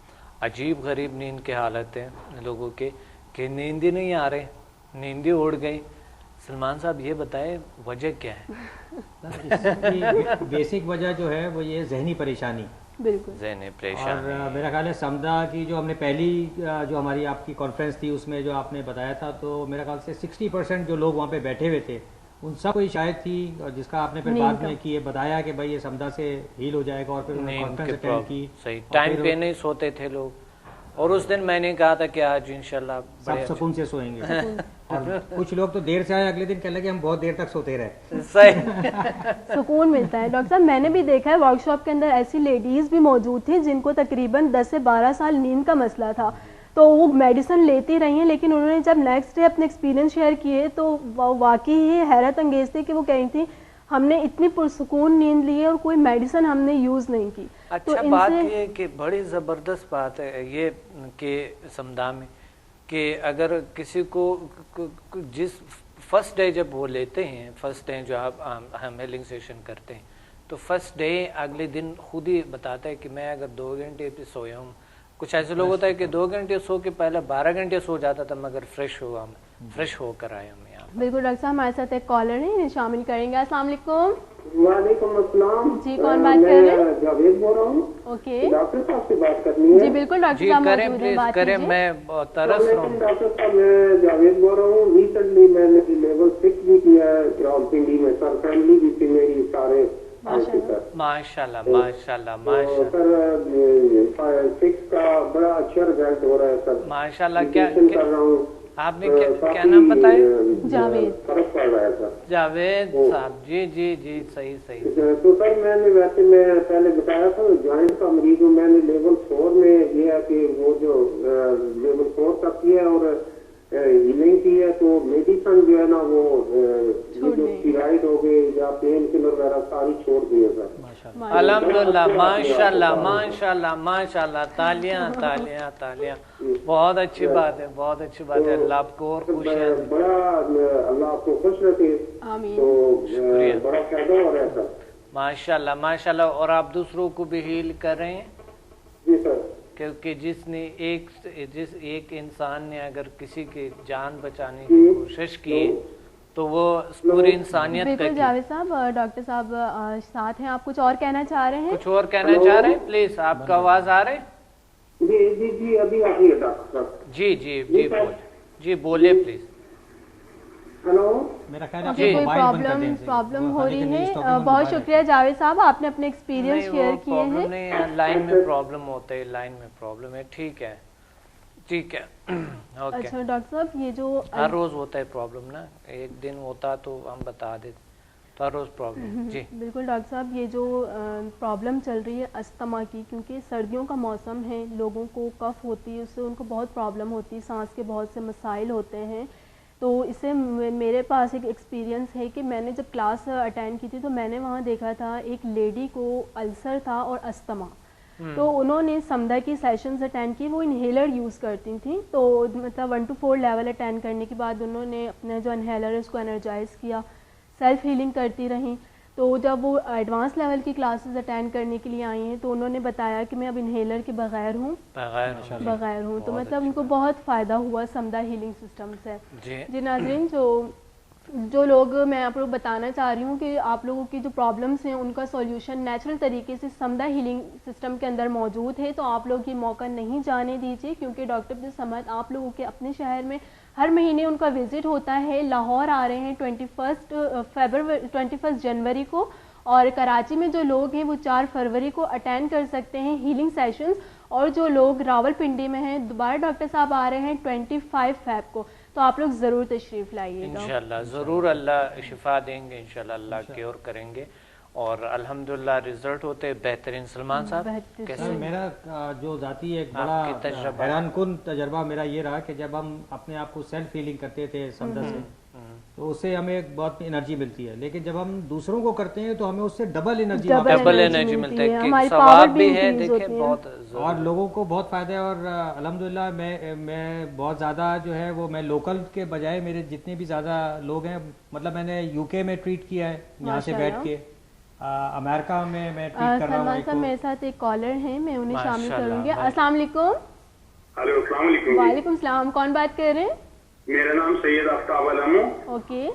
عجیب غریب نیند کے حالت ہیں لوگوں کے کہ نیند ہی نہیں آ رہے, نیند ہی اڑ گئی. سلمان صاحب یہ بتائیں وجہ کیا ہے؟ بیسک وجہ جو ہے وہ یہ ذہنی پریشانی, بالکل ذہنی پریشانی. اور میرا خیال ہے سمدھا کی جو ہم نے پہلی جو ہماری آپ کی کانفرنس تھی اس میں جو آپ نے بتایا تھا, تو میرا خیال سے 60% جو لوگ وہاں پہ بیٹھے ہوئے تھے ان سب کو شاید تھی, اور جس کا آپ نے پھر بعد میں کی بتایا کہ بھائی یہ سمدھا سے ہیل ہو جائے گا, اور پھر کانفرنس اٹینڈ کی. صحیح ٹائم پہ نہیں سوتے تھے لوگ, اور اس دن میں نے کہا تھا کہ آج انشاءاللہ سب سکون سے سوئیں گے. اور کچھ لوگ تو دیر سے آئے, اگلے دن کہنے لگے ہم بہت دیر تک سوتے رہے. صحیح سکون ملتا ہے. ڈاکٹر صاحب میں نے بھی دیکھا ہے ورک شاپ کے اندر ایسی لیڈیز بھی موجود تھیں جن کو تقریباً 10 سے 12 سال نیند کا مسئلہ تھا, تو وہ میڈیسن لیتی رہی ہیں, لیکن انہوں نے جب نیکسٹ ڈے اپنے ایکسپیرینس شیئر کیے تو واقعی یہ حیرت انگیز تھے کہ وہ کہہ رہی تھیں ہم نے اتنی پرسکون نیند لی ہے اور کوئی میڈیسن ہم نے یوز نہیں کی. اچھا بات یہ ہے کہ بڑی زبردست بات ہے یہ کہ سمدھا میں کہ اگر کسی کو جس فرسٹ ڈے جب وہ لیتے ہیں, فرسٹ ڈے جو آپ ہم ہیلنگ سیشن کرتے ہیں, تو فرسٹ ڈے اگلے دن خود ہی بتاتا ہے کہ میں اگر 2 گھنٹے پہ سویا ہوں. کچھ ایسے لوگ ہوتا ہے کہ 2 گھنٹے سو کے پہلے 12 گھنٹے سو جاتا تھا مگر فریش ہو کر آیا ہم یہاں. بالکل ڈاکٹر صاحب, ہمارے ساتھ ایک کالر ہے, انہیں شامل کریں گے. السلام علیکم. وعلیکم السلام. جی کون بات کر رہے ہیں؟ جاوید بول رہا ہوں. اوکے ڈاکٹر صاحب سے بات کرنی ہے. جی بالکل ڈاکٹر صاحب موجود ہیں, بات کریں. میں ترس رہا ہوں. ڈاکٹر صاحب میں جاوید بول رہا ہوں. ریسنٹلی میں نے لیول 6 بھی کیا ہے راولپنڈی میں, سر فیملی بھی تھی میری سارے. ماشاءاللہ ماشاءاللہ ماشاءاللہ سر 6 کا بڑا اچھا رزلٹ ہو رہا ہے سر. ماشاءاللہ. کیا کر رہا ہوں. آپ نے کیا نام بتایا؟ جاوید. فرق پڑ رہا ہے سر. جاوید صاحب. جی جی جی صحیح. تو سر میں نے ویسے میں پہلے بتایا تھا جوائنٹ کا مریض ہوں. میں نے لیول 4 میں یہ ہے کہ وہ جو لیول 4 تک کیا اور ہیلنگ کی ہے, تو میڈیسن جو ہے نا وہ جو اسٹیرائڈ ہو گئے یا پین کلر وغیرہ ساری چھوڑ دی ہے سر. الحمدللہ ماشاءاللہ ماشاءاللہ ماشاءاللہ. تالیاں تالیاں تالیاں. بہت اچھی بات ہے, بہت اچھی بات ہے. اللہ آپ کو اور خوشیاں دے. بڑا اللہ آپ کو خوش رکھے. تو بڑا فائدہ ہو رہا ہے سر. ماشاءاللہ ماشاءاللہ. اور آپ دوسروں کو بھی ہیل کر رہے ہیں؟ جی سر. کیونکہ جس ایک انسان نے اگر کسی کی جان بچانے کی کوشش کی تو وہ پوری انسانیت کا. بالکل جاوید صاحب, ڈاکٹر صاحب ساتھ ہیں, آپ کچھ اور کہنا چاہ رہے ہیں؟ کچھ اور کہنا چاہ رہے ہیں؟ پلیز آپ کا آواز آ رہی؟ جی جی جی ابھی آ رہی ہے ڈاکٹر صاحب. جی جی جی بولے پلیز. ہلو. میرا خیال ہے کوئی پرابلم ہو رہی ہے. بہت شکریہ جاوید صاحب, آپ نے اپنے ایکسپیرینس شیئر کیے ہیں. نہیں, لائن میں پرابلم ہوتا ہے, لائن میں پرابلم ہے. ٹھیک ہے ٹھیک ہے. اچھا ڈاکٹر صاحب, یہ جو ہر روز ہوتا ہے پرابلم نا, ایک دن ہوتا تو ہم بتا دیتے. ہر روز پرابلم. جی بالکل ڈاکٹر صاحب، یہ جو پرابلم چل رہی ہے استما کی، کیونکہ سردیوں کا موسم ہے، لوگوں کو کف ہوتی ہے، اس سے ان کو بہت پرابلم ہوتی ہے، سانس کے بہت سے مسائل ہوتے ہیں. تو اس سے میرے پاس ایک ایکسپیرینس ہے کہ میں نے جب کلاس اٹینڈ کی تھی تو میں نے وہاں دیکھا تھا ایک لیڈی کو السر تھا اور استما. تو انہوں نے سمدھا کی سیشنز اٹینڈ کی، وہ انہیلر یوز کرتی تھیں. تو مطلب 1 to 4 لیول اٹینڈ کرنے کے بعد انہوں نے اپنا جو انہیلر ہے اس کو انرجائز کیا، سیلف ہیلنگ کرتی رہیں. تو جب وہ ایڈوانس لیول کی کلاسز اٹینڈ کرنے کے لیے آئی ہیں تو انہوں نے بتایا کہ میں اب انہیلر کے بغیر ہوں. تو مطلب ان کو بہت فائدہ ہوا سمدھا ہیلنگ سسٹم سے. جی ناظرین، جو لوگ میں آپ لوگ بتانا چاہ رہی ہوں کہ آپ لوگوں کی جو پرابلمس ہیں ان کا سولوشن نیچرل طریقے سے سمدھا ہیلنگ سسٹم کے اندر موجود ہے. تو آپ لوگ یہ موقع نہیں جانے دیجیے، کیونکہ ڈاکٹر عبدالصمد آپ لوگوں کے اپنے شہر میں ہر مہینے ان کا وزٹ ہوتا ہے. لاہور آ رہے ہیں 21 جنوری کو، اور کراچی میں جو لوگ ہیں وہ 4 فروری کو اٹینڈ کر سکتے ہیں ہیلنگ سیشنز. اور جو لوگ راول پنڈی میں ہیں دوبارہ ڈاکٹر صاحب آ رہے ہیں 25 فیب کو. تو آپ لوگ ضرور تشریف لائیے گا. انشاءاللہ ضرور، اللہ شفا دیں گے انشاءاللہ، اللہ کیور کریں گے اور الحمدللہ رزلٹ ہوتے بہترین. سلمان صاحب کیسے؟ میرا جو ذاتی ایک بڑا حیران کن تجربہ میرا یہ رہا کہ جب ہم اپنے آپ کو سیلف ہیلنگ کرتے تھے سمدھا سے تو اس سے ہمیں بہت انرجی ملتی ہے، لیکن جب ہم دوسروں کو کرتے ہیں تو ہمیں اس سے ڈبل انرجی ملتی ہے، ثواب بھی ہے دیکھیں بہت، اور لوگوں کو بہت فائدہ ہے. اور الحمدللہ میں بہت زیادہ جو ہے وہ میں لوکل کے بجائے میرے جتنے بھی زیادہ لوگ ہیں، مطلب میں نے یو کے میں ٹریٹ کیا ہے یہاں سے بیٹھ کے، امریکہ میں ٹریٹ کر رہا ہوں. سلمان صاحب میرے ساتھ ایک کالر ہیں، میں انہیں شامل کروں گی. السلام علیکم. ہلو السلام علیکم. وعلیکم السلام، کون بات کر رہے ہیں؟ میرا نام سید آفتاب علم ہے. اوکے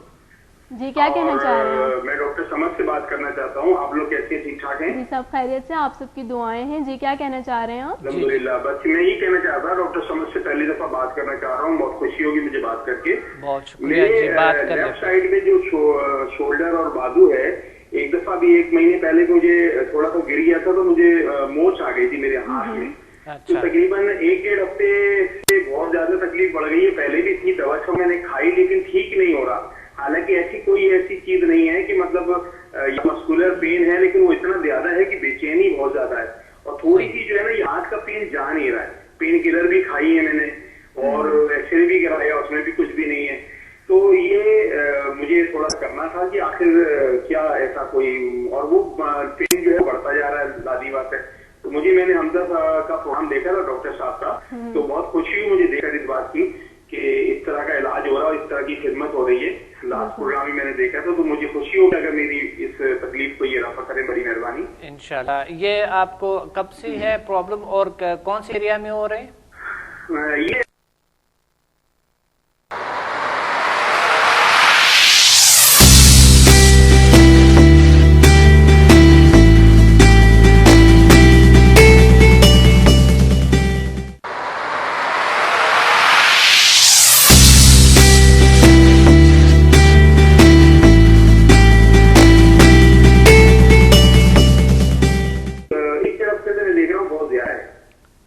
جی، کیا کہنا چاہ رہے ہیں؟ میں ڈاکٹر سمد سے بات کرنا چاہتا ہوں. آپ لوگ کیسے ہیں؟ ٹھیک ٹھاک ہیں؟ جی سب خیریت سے، آپ سب کی دعائیں ہیں. جی کیا کہنا چاہ رہے ہیں آپ؟ الحمدللہ. بس میں یہ کہنا چاہتا ہوں ڈاکٹر سمد سے پہلی دفعہ بات کرنا چاہ رہا ہوں، بہت خوشی ہوگی مجھے بات کر کے. بہت شکریہ جی. بات کر لیفٹ سائڈ میں جو شولڈر اور بازو ہے، ایک دفعہ بھی 1 مہینے پہلے مجھے تھوڑا سا گر گیا تھا تو مجھے موچ آ گئی تھی میرے ہاتھ میں. تو تقریباً 1-1.5 ہفتے سے بہت زیادہ تکلیف بڑھ گئی ہے. پہلے بھی تھی، دوا میں نے کھائی لیکن ٹھیک نہیں ہو رہا. حالانکہ ایسی چیز نہیں ہے کہ مطلب یہ مسکولر پین ہے، لیکن وہ اتنا زیادہ ہے کہ بے چینی بہت زیادہ ہے. اور تھوڑی سی جو ہے نا یہ ہاتھ کا پین جا نہیں رہا ہے. پین کلر بھی کھائی ہے میں نے اور ایکس رے بھی کرایا، اس میں بھی کچھ بھی نہیں ہے. تو یہ مجھے تھوڑا کرنا تھا کہ آخر کیا ایسا کوئی، اور وہ پین جو ہے بڑھتا جا رہا ہے لازمی بات ہے. تو میں نے حمزہ کا پروگرام دیکھا تھا ڈاکٹر صاحب کا، تو بہت خوشی ہوئی مجھے دیکھ کر اس بات کی کہ اس طرح کا علاج ہو رہا ہے اور اس طرح کی خدمت ہو رہی ہے. لاسٹ پروگرام ہی میں نے دیکھا تھا، تو مجھے خوشی ہوگی اگر میری اس تکلیف کو یہ رفع کریں. بڑی مہربانی. انشاءاللہ. یہ آپ کو کب سے ہے پرابلم اور کون سی ایریا میں ہو رہے ہیں؟ یہ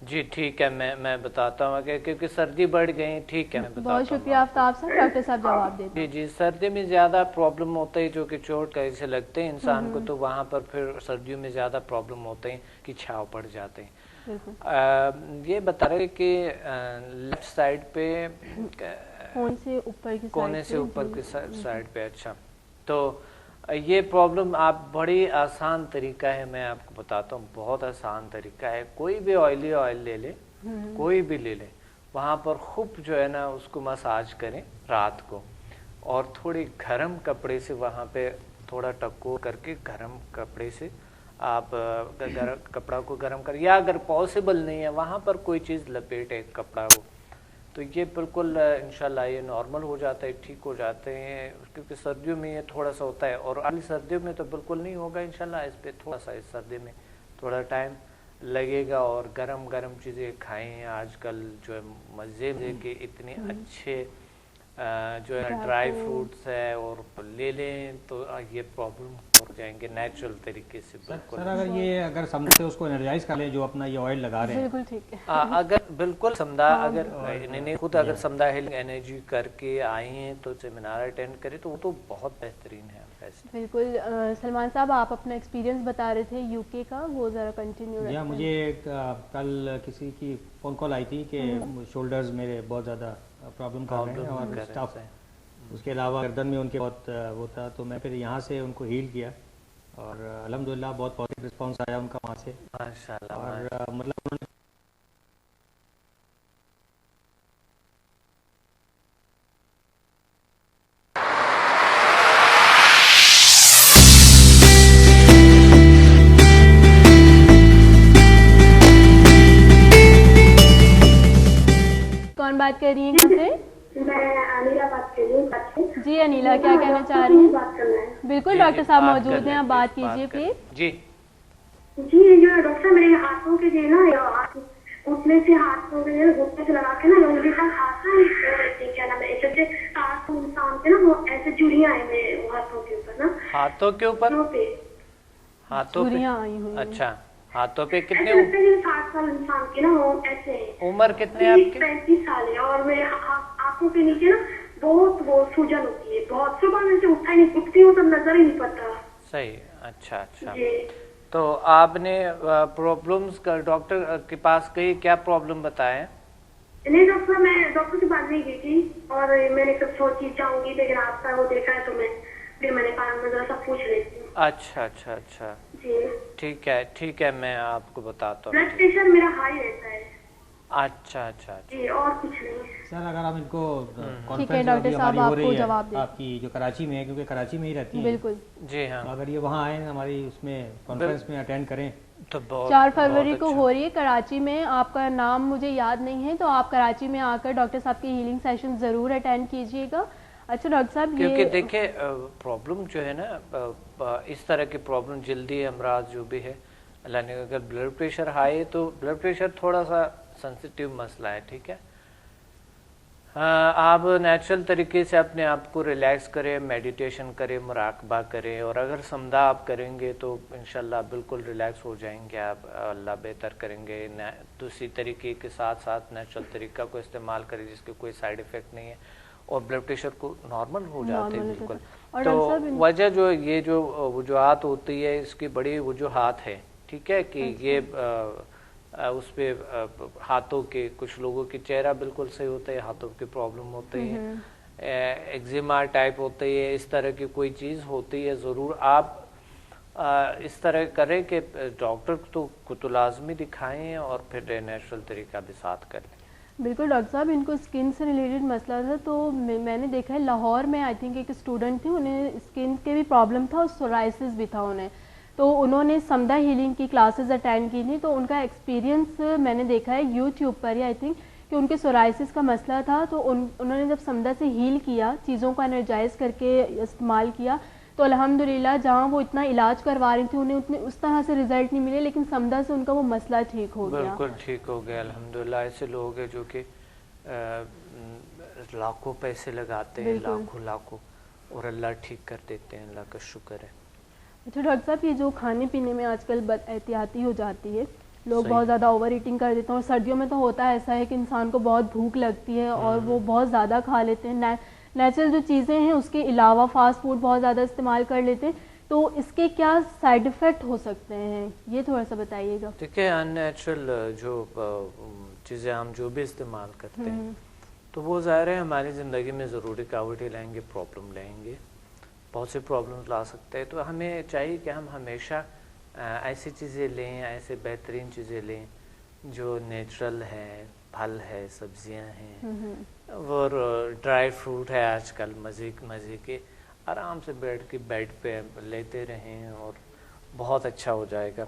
جی ٹھیک ہے، میں بتاتا ہوں کہ کیونکہ سردی بڑھ گئی. ٹھیک ہے، میں بتاتا ہوں. بہت شکریہ آفتاب صاحب. ڈاکٹر صاحب جواب دیتے ہیں. جی سردی میں زیادہ پرابلم ہوتا ہے جو کہ چوٹ کیسے لگتے ہیں انسان کو، تو وہاں پر پھر سردیوں میں زیادہ پرابلم ہوتے ہیں کہ چھاؤ پڑ جاتے ہیں. یہ بتا رہے کہ لیفٹ سائڈ پہ کونے سے اوپر کی سائڈ پہ. اچھا، تو یہ پرابلم آپ بڑی آسان طریقہ ہے، میں آپ کو بتاتا ہوں. بہت آسان طریقہ ہے. کوئی بھی آئلی آئل لے لے، کوئی بھی لے لے، وہاں پر خوب جو ہے نا اس کو مساج کریں رات کو، اور تھوڑی گرم کپڑے سے وہاں پہ تھوڑا ٹکو کر کے گرم کپڑے سے آپ کپڑا کو گرم کر، یا اگر پاسبل نہیں ہے وہاں پر کوئی چیز لپیٹے کپڑا کو، تو یہ بالکل انشاءاللہ یہ نارمل ہو جاتا ہے، ٹھیک ہو جاتے ہیں. کیونکہ سردیوں میں یہ تھوڑا سا ہوتا ہے، اور اگلی سردیوں میں تو بالکل نہیں ہوگا انشاءاللہ. اس پہ تھوڑا سا اس سردی میں تھوڑا ٹائم لگے گا. اور گرم چیزیں کھائیں. آج کل جو ہے مزے کے اتنے اچھے جو ہے ڈرائی فروٹس ہے اور لے لیں تو یہ پرابلم ہو جائیں گے نیچرل طریقے سے. سر اگر سمجھ سے اس کو انرجائز کر لیں جو اپنا یہ آئل لگا رہے ہیں, بالکل ٹھیک ہے. اگر بالکل سمدہ اگر انہیں خود اگر سمدہ ہیلنگ انرجی کر کے آئی ہیں تو سیمینار اٹینڈ کرے تو وہ تو بہت بہترین ہے. بالکل. سلمان صاحب آپ اپنا ایکسپیرینس بتا رہے تھے یو کے کا, وہ ذرا کنٹینیو رکھیں. مجھے کل کسی کی فون کال آئی تھی کہ شولڈرز میرے بہت زیادہ پرابلم کر رہے ہیں اور اسٹاف ہے, اس کے علاوہ گردن میں ان کے بہت وہ تھا, تو میں پھر یہاں سے ان کو ہیل کیا اور الحمدللہ بہت پازیٹیو رسپانس آیا ان کا وہاں سے. ماشاءاللہ. اور مطلب انہوں نے کون بات کر رہی ہیں کہاں سے؟ میں انیلا بات کر رہی ہوں. جی انیلا, کیا کہنا چاہ رہی ہیں؟ بالکل ڈاکٹر صاحب موجود ہیں, آپ بات کیجیے پلیز. جی جی جو ڈاکٹر صاحب میرے ہاتھوں کے جو ہے نا گھٹنے سے ہاتھوں کے گھٹنے سے لگا کے نا انگلی کا ہاتھ کیا نام ہے جیسے انسان کے نا وہ ایسے چوڑیاں آئے ہوئے ہاتھوں کے اوپر نا, ہاتھوں کے اوپر ہاتھوں پہ. اچھا, ہاتھوں پہ کتنے 60 سال انسان کے نا وہ ایسے ہیں. عمر کتنے آپ کی؟ 35 سال ہے. اور میرے آنکھوں کے نیچے نا بہت وہ سوجن ہوتی ہے بہت, صبح میں سے اٹھا ہی نہیں, اٹھتی ہوں تب نظر ہی نہیں پڑتا. صحیح. اچھا اچھا. تو آپ نے پرابلمس کا ڈاکٹر کے پاس گئی, کیا پرابلم بتائے؟ نہیں ڈاکٹر, میں ڈاکٹر کے پاس نہیں گئی تھی اور میں نے سب سوچی جاؤں گی, لیکن آپ کا وہ دیکھا ہے تو میں نے کہا میں ذرا سب پوچھ لیتی ہوں. اچھا اچھا اچھا. جی ٹھیک ہے, میں آپ کو بتاتا ہوں. بلڈ پریشر میرا ہائی رہتا ہے. اچھا اچھا جی, اور کچھ نہیں. سر اگر آپ ان کو ڈاکٹر صاحب آپ کو جواب دیں, آپ کی جو کراچی میں ہے کیونکہ کراچی میں ہی رہتی ہیں. بالکل. جی ہاں, اگر یہ وہاں آئیں ہماری اس میں کانفرنس میں اٹینڈ کریں تو 4 فروری کو ہو رہی ہے کراچی میں. آپ کا نام مجھے یاد نہیں ہے, تو آپ کراچی میں آ کر ڈاکٹر صاحب کی ہیلنگ سیشن ضرور اٹینڈ کیجیے گا. اچھا ڈاکٹر صاحب, کیونکہ دیکھیں پرابلم جو ہے نا اس طرح کی پرابلم جلدی امراض جو بھی ہے, اللہ نے اگر بلڈ پریشر ہائی تو بلڈ پریشر تھوڑا سا سینسیٹیو مسئلہ ہے. ٹھیک ہے, آپ نیچرل طریقے سے اپنے آپ کو ریلیکس کریں, میڈیٹیشن کریں, مراقبہ کریں, اور اگر سمدہ آپ کریں گے تو انشاءاللہ بالکل ریلیکس ہو جائیں گے آپ, اللہ بہتر کریں گے. دوسری طریقے کے ساتھ ساتھ نیچرل طریقہ کو استعمال کریں جس کے کوئی سائیڈ افیکٹ نہیں ہے, اور بلڈ پریشر کو نارمل ہو جاتے ہیں بالکل. تو وجہ جو یہ جو وجوہات ہوتی ہے اس کی بڑی وجوہات ہے. ٹھیک ہے, کہ یہ اس پہ ہاتھوں کے کچھ لوگوں کی چہرہ بالکل صحیح ہوتا ہے, ہاتھوں کی پرابلم ہوتی ہے, ایگزیما ٹائپ ہوتی ہے, اس طرح کی کوئی چیز ہوتی ہے. ضرور آپ اس طرح کریں کہ ڈاکٹر کو تو لازمی دکھائیں اور پھر نیچرل طریقہ بھی ساتھ کریں. بالکل ڈاکٹر صاحب, ان کو اسکن سے ریلیٹڈ مسئلہ تھا, تو میں نے دیکھا ہے لاہور میں آئی تھنک ایک اسٹوڈنٹ تھی, انہیں اسکن کے بھی پرابلم تھا اور سورائسس بھی تھا انہیں, تو انہوں نے سمدہ ہیلنگ کی کلاسز اٹینڈ کی تھیں. تو ان کا ایکسپیرینس میں نے دیکھا ہے YouTube per he I think کہ ان کے سورائسس کا مسئلہ تھا, تو انہوں نے جب سمدہ سے ہیل کیا, چیزوں کو انرجائز کر کے استعمال کیا, تو الحمدللہ جہاں وہ اتنا علاج کروا رہی تھی انہیں اتنے اس طرح سے رزلٹ نہیں ملے, لیکن سمدہ سے ان کا وہ مسئلہ ٹھیک ہو گیا. بالکل ٹھیک ہو گیا الحمدللہ. ایسے لوگ ہیں جو کہ لاکھوں پیسے لگاتے ہیں, لاکھوں, اور اللہ ٹھیک کر دیتے ہیں, اللہ کا شکر ہے. اچھا ڈاکٹر صاحب, یہ جو کھانے پینے میں آج کل بد احتیاطی ہو جاتی ہے, لوگ بہت زیادہ اوور ایٹنگ کر دیتے ہیں, اور سردیوں میں تو ہوتا ہے ایسا ہے کہ انسان کو بہت بھوک لگتی ہے اور وہ بہت زیادہ کھا لیتے ہیں, نیچرل جو چیزیں ہیں اس کے علاوہ فاسٹ فوڈ بہت زیادہ استعمال کر لیتے ہیں, تو اس کے کیا سائیڈ افیکٹ ہو سکتے ہیں, یہ تھوڑا سا بتائیے گا. دیکھیں ان نیچرل جو چیزیں ہم جو بھی استعمال کرتے ہیں تو وہ ظاہر ہے ہماری زندگی میں ضروری رکاوٹیں لائیں گے, پرابلم لائیں گے, بہت سے پرابلمس لا سکتے ہیں. تو ہمیں چاہیے کہ ہم ہمیشہ ایسی چیزیں لیں, ایسے بہترین چیزیں لیں جو نیچرل ہے, پھل ہے, سبزیاں ہیں, اور ڈرائی فروٹ ہے آج کل مزے کے, آرام سے بیٹھ کے بیڈ پہ لیتے رہیں اور بہت اچھا ہو جائے گا.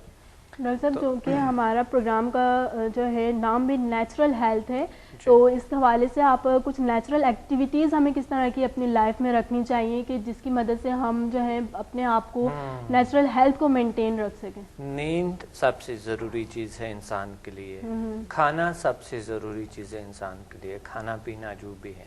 ڈاکٹر صاحب, چونکہ ہمارا پروگرام کا جو ہے نام بھی نیچرل ہیلتھ ہے, تو اس حوالے سے آپ کچھ نیچرل ایکٹیویٹیز ہمیں کس طرح کی اپنی لائف میں رکھنی چاہیے کہ جس کی مدد سے ہم جو ہے اپنے آپ کو نیچرل ہیلتھ کو مینٹین رکھ سکیں. نیند سب سے ضروری چیز ہے انسان کے لیے, کھانا سب سے ضروری چیز ہے انسان کے لیے, کھانا پینا جو بھی ہے.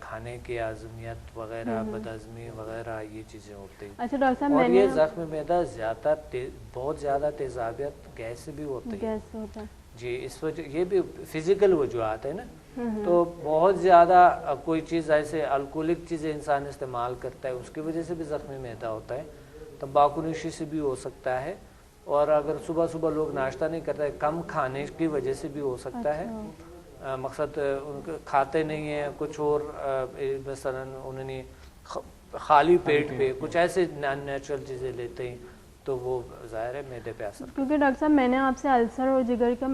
کھانے کی آزمیت وغیرہ بدہضمی وغیرہ یہ چیزیں ہوتی ہیں. اچھا ڈاکٹر صاحب اور یہ زخم معدہ بہت زیادہ تیزابیت گیس سے بھی ہوتی ہے جی. اس وجہ یہ بھی فزیکل وجوہات ہے نا. تو بہت زیادہ کوئی چیز ایسے الکولک چیزیں انسان استعمال کرتا ہے اس کی وجہ سے بھی زخم معدہ ہوتا ہے. تمباکو نوشی سے بھی ہو سکتا ہے, اور اگر صبح صبح لوگ ناشتہ نہیں کرتے کم کھانے کی وجہ سے بھی ہو سکتا ہے. مقصد ان کو کھاتے نہیں ہیں کچھ اور, مثلا انہوں نے خالی پیٹ پہ کچھ ایسے نان نیچرل چیزیں لیتے ہیں تو وہ ظاہر ہے معدے پہ اثر. کیونکہ ڈاکٹر صاحب میں نے آپ سے السر اور جگر کا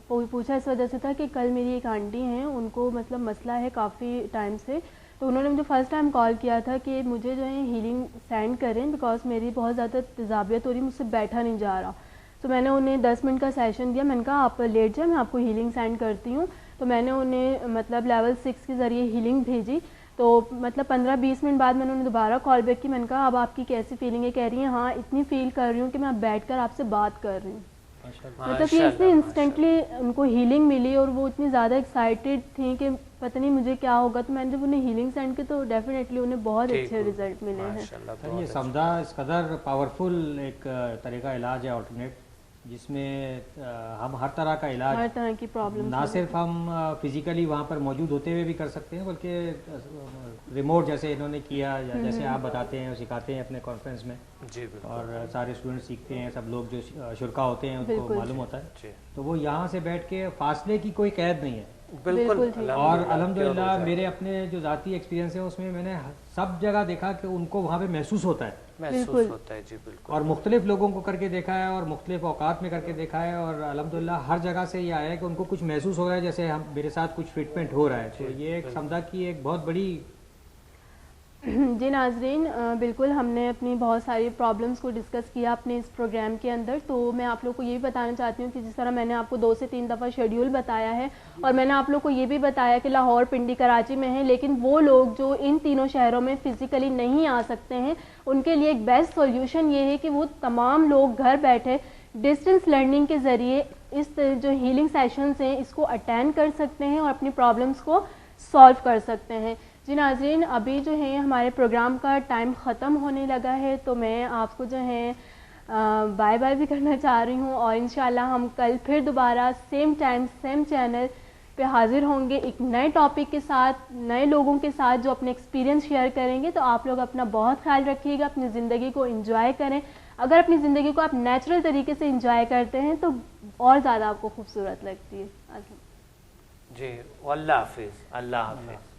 پوچھا اس وجہ سے تھا کہ کل میری ایک آنٹی ہیں, ان کو مطلب مسئلہ ہے کافی ٹائم سے, تو انہوں نے مجھے فرسٹ ٹائم کال کیا تھا کہ مجھے جو ہے ہیلنگ سینڈ کریں بیکاز میری بہت زیادہ تیزابیت ہو رہی, مجھ سے بیٹھا نہیں جا رہا. تو میں نے انہیں 10 منٹ کا سیشن دیا, میں نے کہا آپ لیٹ جائیں میں آپ کو ہیلنگ سینڈ کرتی ہوں. تو میں نے انہیں مطلب لیول 6 کے ذریعے ہیلنگ بھیجی. تو مطلب 15-20 منٹ بعد میں نے انہیں دوبارہ کال بیک کی, میں نے کہا اب آپ کی کیسی فیلنگ ہے؟ کہہ رہی ہیں ہاں اتنی فیل کر رہی ہوں کہ میں اب بیٹھ کر آپ سے بات کر رہی ہوں. مطلب یہ اتنی انسٹنٹلی ان کو ہیلنگ ملی اور وہ اتنی زیادہ ایکسائٹیڈ تھیں کہ پتہ نہیں مجھے کیا ہوگا. تو میں نے جب انہیں ہیلنگ سینڈ کی تو ڈیفینیٹلی انہیں بہت اچھے ریزلٹ ملے ہیں. یہ سمدھا اس قدر پاورفل ایک طریقہ علاج ہے آلٹرنیٹ, جس میں ہم ہر طرح کا علاج, ہر طرح کی پرابلم, نہ صرف ہم فزیکلی وہاں پر موجود ہوتے ہوئے بھی کر سکتے ہیں بلکہ ریموٹ جیسے انہوں نے کیا یا جیسے آپ بتاتے ہیں اور سکھاتے ہیں اپنے کانفرنس میں جی, اور سارے اسٹوڈنٹ سیکھتے ہیں, سب لوگ جو شرکا ہوتے ہیں ان کو معلوم ہوتا ہے. تو وہ یہاں سے بیٹھ کے فاصلے کی کوئی قید نہیں ہے بالکل. اور الحمدللہ میرے اپنے جو ذاتی ایکسپیرینس ہیں اس میں نے سب جگہ دیکھا کہ ان کو وہاں پہ محسوس ہوتا ہے جی بالکل. اور مختلف لوگوں کو کر کے دیکھا ہے اور مختلف اوقات میں کر کے دیکھا ہے, اور الحمدللہ ہر جگہ سے یہ آیا ہے کہ ان کو کچھ محسوس ہو رہا ہے جیسے میرے ساتھ کچھ ٹریٹمنٹ ہو رہا ہے. تو یہ ایک سمدھا کی ایک بہت بڑی. جی ناظرین, بالکل ہم نے اپنی بہت ساری پرابلمس کو ڈسکس کیا اپنے اس پروگرام کے اندر. تو میں آپ لوگ کو یہ بھی بتانا چاہتی ہوں کہ جس طرح میں نے آپ کو 2 سے 3 دفعہ شیڈیول بتایا ہے, اور میں نے آپ لوگ کو یہ بھی بتایا کہ لاہور, پنڈی, کراچی میں ہیں, لیکن وہ لوگ جو ان تینوں شہروں میں فزیکلی نہیں آ سکتے ہیں ان کے لیے ایک بیسٹ سولوشن یہ ہے کہ وہ تمام لوگ گھر بیٹھے ڈسٹینس لرننگ کے ذریعے اس جو ہیلنگ سیشنز ہیں اس کو اٹینڈ کر سکتے ہیں اور اپنی پرابلمس کو سالو کر سکتے ہیں. جی ناظرین, ابھی جو ہے ہمارے پروگرام کا ٹائم ختم ہونے لگا ہے, تو میں آپ کو جو ہے بائے بائے بھی کرنا چاہ رہی ہوں, اور انشاءاللہ ہم کل پھر دوبارہ سیم ٹائم سیم چینل پہ حاضر ہوں گے ایک نئے ٹاپک کے ساتھ, نئے لوگوں کے ساتھ جو اپنے ایکسپیرینس شیئر کریں گے. تو آپ لوگ اپنا بہت خیال رکھیے گا, اپنی زندگی کو انجوائے کریں. اگر اپنی زندگی کو آپ نیچرل طریقے سے انجوائے کرتے ہیں تو اور زیادہ آپ کو خوبصورت لگتی ہے. جی, اللہ حافظ. اللہ حافظ.